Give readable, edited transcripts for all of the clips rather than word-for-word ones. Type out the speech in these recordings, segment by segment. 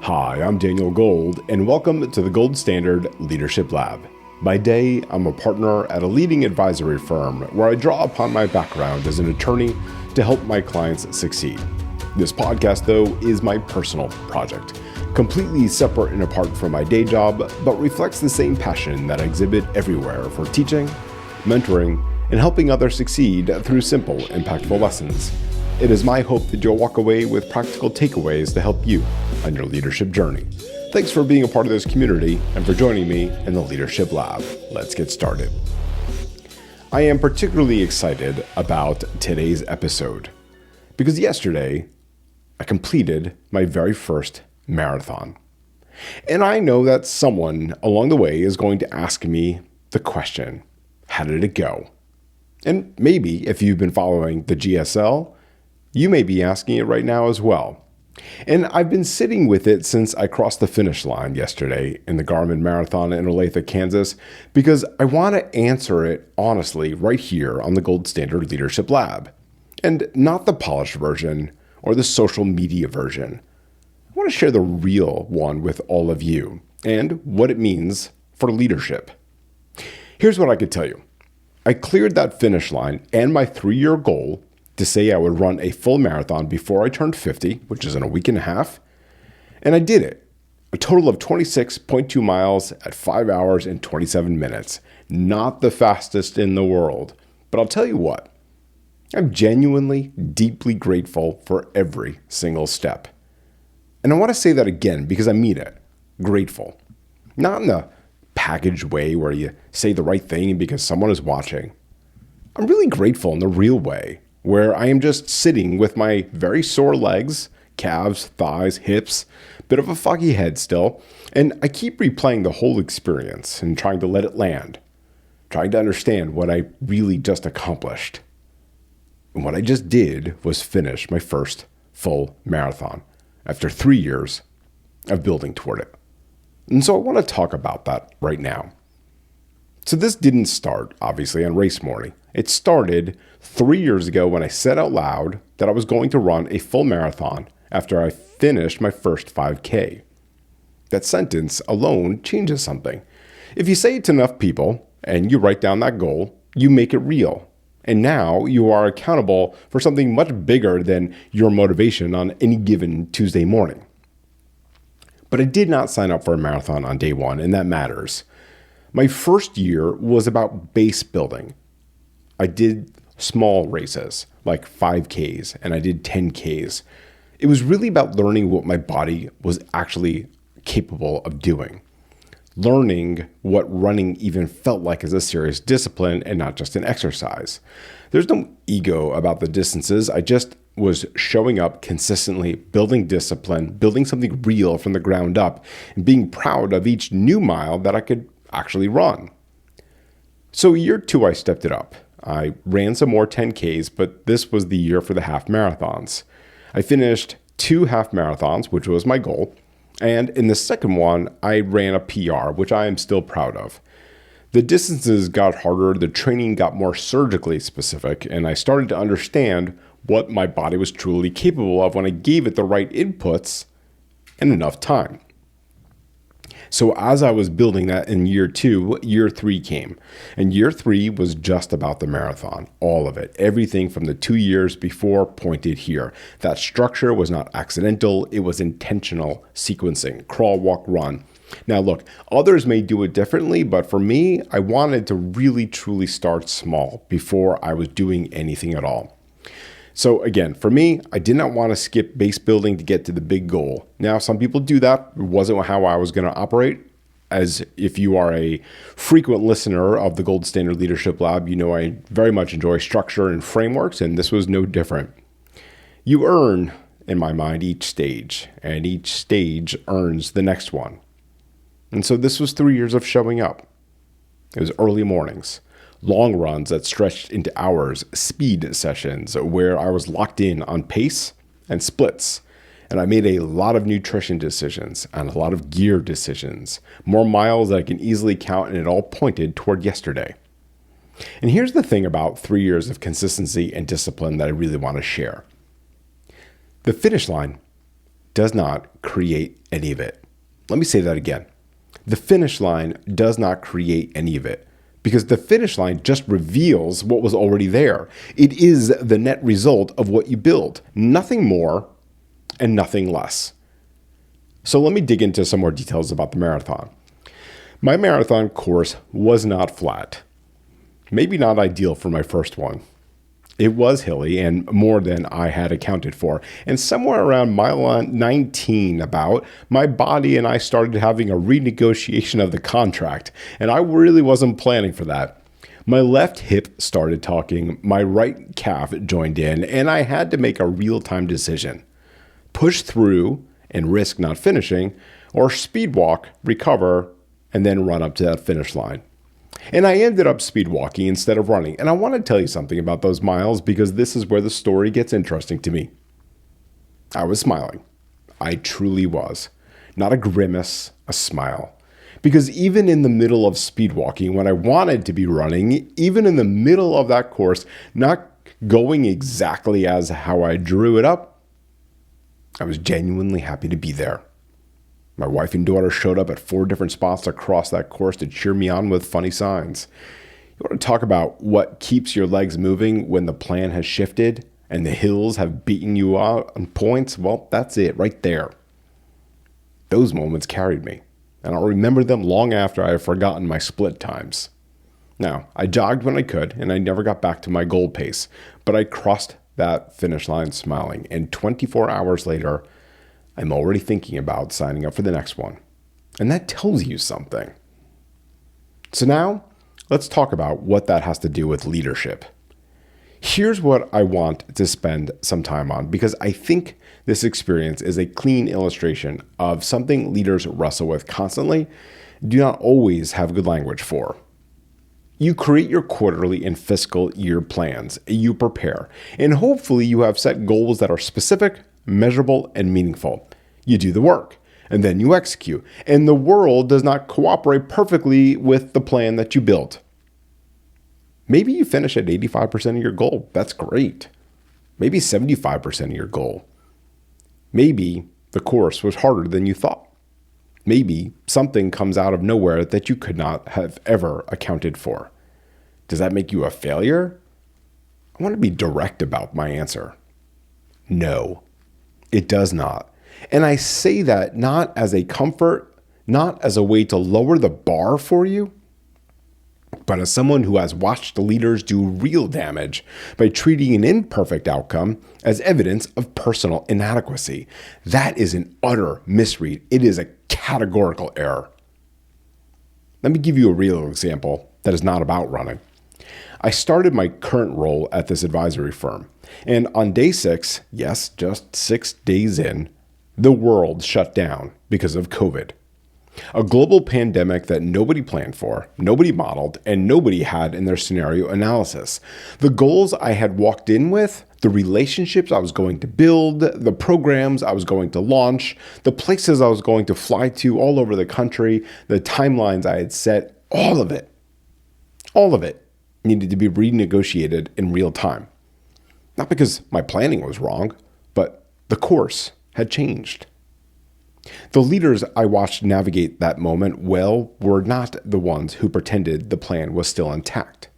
Hi, I'm Daniel Gold, and welcome to the Gold Standard Leadership Lab. By day, I'm a partner at a leading advisory firm where I draw upon my background as an attorney to help my clients succeed. This podcast, though, is my personal project, completely separate and apart from my day job, but reflects the same passion that I exhibit everywhere for teaching, mentoring, and helping others succeed through simple, impactful lessons. It is my hope that you'll walk away with practical takeaways to help you on your leadership journey. Thanks for being a part of this community and for joining me in the Leadership Lab. Let's get started. I am particularly excited about today's episode because yesterday I completed my very first marathon. And I know that someone along the way is going to ask me the question, how did it go? And maybe if you've been following the GSL, you may be asking it right now as well. And I've been sitting with it since I crossed the finish line yesterday in the Garmin Marathon in Olathe, Kansas, because I want to answer it honestly right here on the Gold Standard Leadership Lab, and not the polished version or the social media version. I want to share the real one with all of you and what it means for leadership. Here's what I could tell you. I cleared that finish line and my 3-year goal to say I would run a full marathon before I turned 50, which is in a week and a half. And I did it. A total of 26.2 miles at 5 hours and 27 minutes. Not the fastest in the world. But I'll tell you what, I'm genuinely, deeply grateful for every single step. And I want to say that again because I mean it. Grateful. Not in the packaged way where you say the right thing because someone is watching. I'm really grateful in the real way, where I am just sitting with my very sore legs, calves, thighs, hips, bit of a foggy head still, and I keep replaying the whole experience and trying to let it land, trying to understand what I really just accomplished. And what I just did was finish my first full marathon after 3 years of building toward it. And so I want to talk about that right now. So this didn't start, obviously, on race morning. It started 3 years ago when I said out loud that I was going to run a full marathon after I finished my first 5K. That sentence alone changes something. If you say it to enough people and you write down that goal, you make it real. And now you are accountable for something much bigger than your motivation on any given Tuesday morning. But I did not sign up for a marathon on day one, and that matters. My first year was about base building. I did small races like 5Ks and I did 10Ks. It was really about learning what my body was actually capable of doing. Learning what running even felt like as a serious discipline and not just an exercise. There's no ego about the distances. I just was showing up consistently, building discipline, building something real from the ground up, and being proud of each new mile that I could actually run. So year 2, I stepped it up. I ran some more 10Ks, but this was the year for the half marathons. I finished 2 half marathons, which was my goal. And in the second one, I ran a PR, which I am still proud of. The distances got harder, the training got more surgically specific, and I started to understand what my body was truly capable of when I gave it the right inputs and enough time. So as I was building that in year 2, year 3 came. And year 3 was just about the marathon, all of it. Everything from the 2 years before pointed here. That structure was not accidental, it was intentional sequencing, crawl, walk, run. Now look, others may do it differently, but for me, I wanted to really truly start small before I was doing anything at all. So again, for me, I did not want to skip base building to get to the big goal. Now, some people do that. It wasn't how I was going to operate. As if you are a frequent listener of the Gold Standard Leadership Lab, you know I very much enjoy structure and frameworks, and this was no different. You earn, in my mind, each stage, and each stage earns the next one. And so this was 3 years of showing up. It was early mornings. Long runs that stretched into hours, speed sessions where I was locked in on pace and splits. And I made a lot of nutrition decisions and a lot of gear decisions, more miles that I can easily count, and it all pointed toward yesterday. And here's the thing about 3 years of consistency and discipline that I really want to share. The finish line does not create any of it. Let me say that again. The finish line does not create any of it, because the finish line just reveals what was already there. It is the net result of what you build, nothing more and nothing less. So let me dig into some more details about the marathon. My marathon course was not flat. Maybe not ideal for my first one. It was hilly and more than I had accounted for. And somewhere around mile 19 about, my body and I started having a renegotiation of the contract. And I really wasn't planning for that. My left hip started talking, my right calf joined in, and I had to make a real-time decision. Push through and risk not finishing, or speed walk, recover, and then run up to that finish line. And I ended up speed walking instead of running. And I want to tell you something about those miles, because this is where the story gets interesting to me. I was smiling. I truly was. Not a grimace, a smile. Because even in the middle of speed walking, when I wanted to be running, even in the middle of that course, not going exactly as how I drew it up, I was genuinely happy to be there. My wife and daughter showed up at 4 different spots across that course to cheer me on with funny signs. You want to talk about what keeps your legs moving when the plan has shifted and the hills have beaten you out on points? Well, that's it right there. Those moments carried me, and I'll remember them long after I have forgotten my split times. Now, I jogged when I could, and I never got back to my goal pace, but I crossed that finish line smiling, and 24 hours later, I'm already thinking about signing up for the next one. And that tells you something. So now, let's talk about what that has to do with leadership. Here's what I want to spend some time on, because I think this experience is a clean illustration of something leaders wrestle with constantly, do not always have good language for. You create your quarterly and fiscal year plans, you prepare, and hopefully you have set goals that are specific, measurable, and meaningful. You do the work, and then you execute, and the world does not cooperate perfectly with the plan that you built. Maybe you finish at 85% of your goal. That's great. Maybe 75% of your goal. Maybe the course was harder than you thought. Maybe something comes out of nowhere that you could not have ever accounted for. Does that make you a failure? I want to be direct about my answer. No, it does not. And I say that not as a comfort, not as a way to lower the bar for you, but as someone who has watched leaders do real damage by treating an imperfect outcome as evidence of personal inadequacy. That is an utter misread. It is a categorical error. Let me give you a real example that is not about running. I started my current role at this advisory firm, and on day 6, yes, just 6 days in, the world shut down because of COVID. A global pandemic that nobody planned for, nobody modeled, and nobody had in their scenario analysis. The goals I had walked in with, the relationships I was going to build, the programs I was going to launch, the places I was going to fly to all over the country, the timelines I had set, all of it needed to be renegotiated in real time. Not because my planning was wrong, but the course had changed. The leaders I watched navigate that moment well were not the ones who pretended the plan was still intact.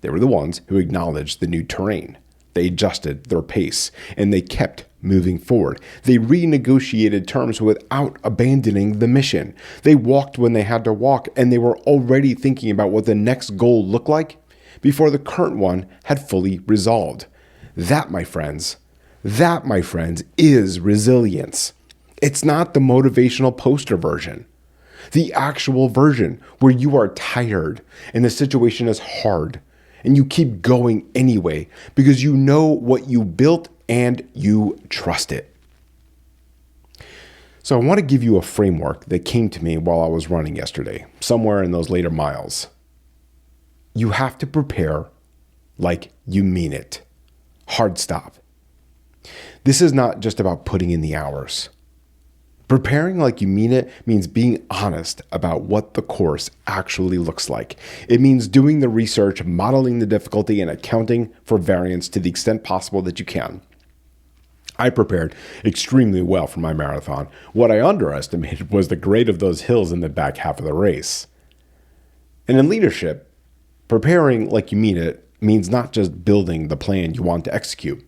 They were the ones who acknowledged the new terrain. They adjusted their pace, and they kept moving forward. They renegotiated terms without abandoning the mission. They walked when they had to walk, and they were already thinking about what the next goal looked like before the current one had fully resolved. That, my friends, is resilience. It's not the motivational poster version. The actual version where you are tired and the situation is hard and you keep going anyway because you know what you built and you trust it. So I want to give you a framework that came to me while I was running yesterday, somewhere in those later miles. You have to prepare like you mean it. Hard stop. This is not just about putting in the hours. Preparing like you mean it means being honest about what the course actually looks like. It means doing the research, modeling the difficulty, and accounting for variance to the extent possible that you can. I prepared extremely well for my marathon. What I underestimated was the grade of those hills in the back half of the race. And in leadership, preparing like you mean it means not just building the plan you want to execute,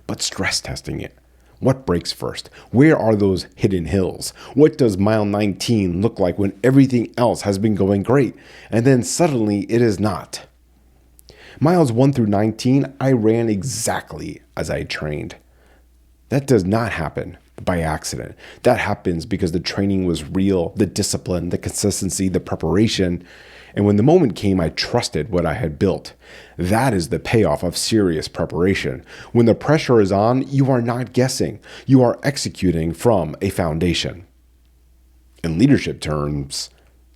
but stress testing it. What breaks first? Where are those hidden hills? What does mile 19 look like when everything else has been going great, and then suddenly it is not? Miles 1 through 19, I ran exactly as I trained. That does not happen by accident. That happens because the training was real, the discipline, the consistency, the preparation. And when the moment came, I trusted what I had built. That is the payoff of serious preparation. When the pressure is on, you are not guessing. You are executing from a foundation. In leadership terms,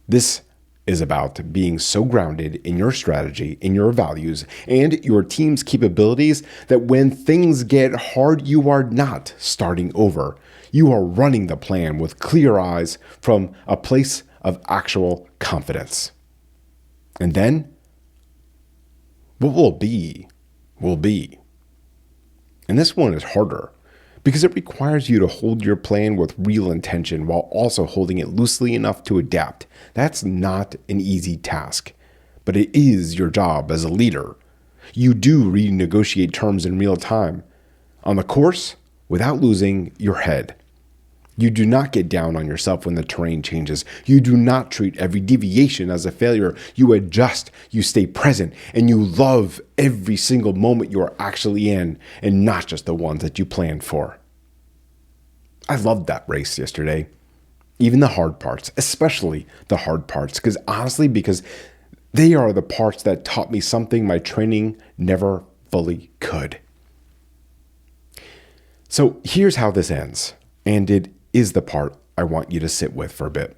this is about being so grounded in your strategy, in your values, and your team's capabilities that when things get hard, you are not starting over. You are running the plan with clear eyes from a place of actual confidence. And then, what will be, will be. And this one is harder because it requires you to hold your plan with real intention while also holding it loosely enough to adapt. That's not an easy task, but it is your job as a leader. You do renegotiate terms in real time on the course without losing your head. You do not get down on yourself when the terrain changes. You do not treat every deviation as a failure. You adjust, you stay present, and you love every single moment you are actually in and not just the ones that you planned for. I loved that race yesterday. Even the hard parts, especially the hard parts, because they are the parts that taught me something my training never fully could. So here's how this ends, and it is the part I want you to sit with for a bit.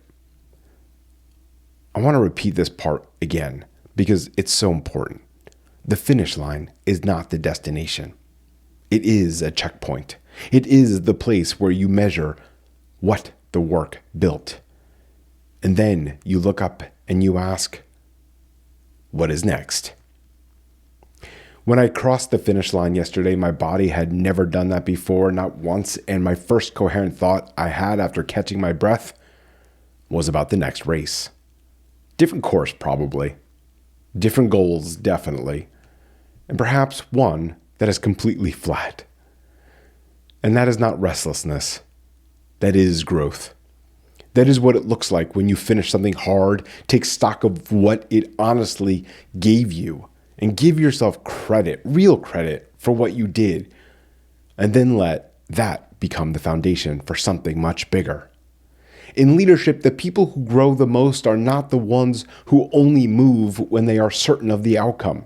I want to repeat this part again because it's so important. The finish line is not the destination. It is a checkpoint. It is the place where you measure what the work built. And then you look up and you ask, what is next? When I crossed the finish line yesterday, my body had never done that before, not once, and my first coherent thought I had after catching my breath was about the next race. Different course, probably. Different goals, definitely. And perhaps one that is completely flat. And that is not restlessness. That is growth. That is what it looks like when you finish something hard, take stock of what it honestly gave you, and give yourself credit, real credit, for what you did, and then let that become the foundation for something much bigger. In leadership, the people who grow the most are not the ones who only move when they are certain of the outcome.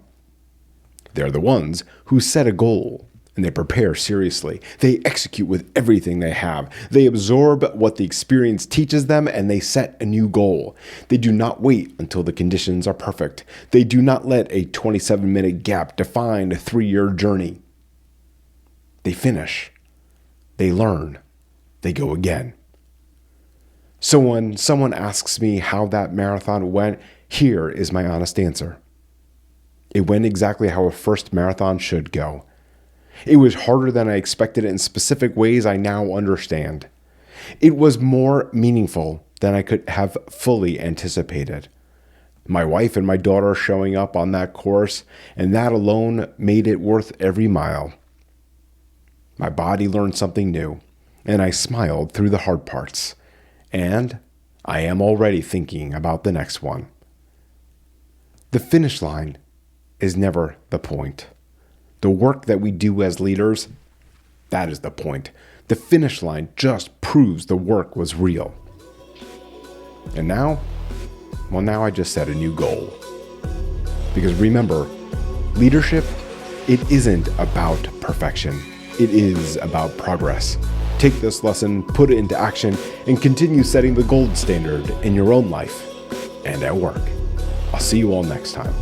They're the ones who set a goal and they prepare seriously. They execute with everything they have. They absorb what the experience teaches them and they set a new goal. They do not wait until the conditions are perfect. They do not let a 27-minute gap define a 3-year journey. They finish. They learn. They go again. So when someone asks me how that marathon went, here is my honest answer. It went exactly how a first marathon should go. It was harder than I expected in specific ways I now understand. It was more meaningful than I could have fully anticipated. My wife and my daughter showing up on that course, and that alone made it worth every mile. My body learned something new, and I smiled through the hard parts. And I am already thinking about the next one. The finish line is never the point. The work that we do as leaders, that is the point. The finish line just proves the work was real. And now I just set a new goal. Because remember, leadership, it isn't about perfection. It is about progress. Take this lesson, put it into action, and continue setting the gold standard in your own life and at work. I'll see you all next time.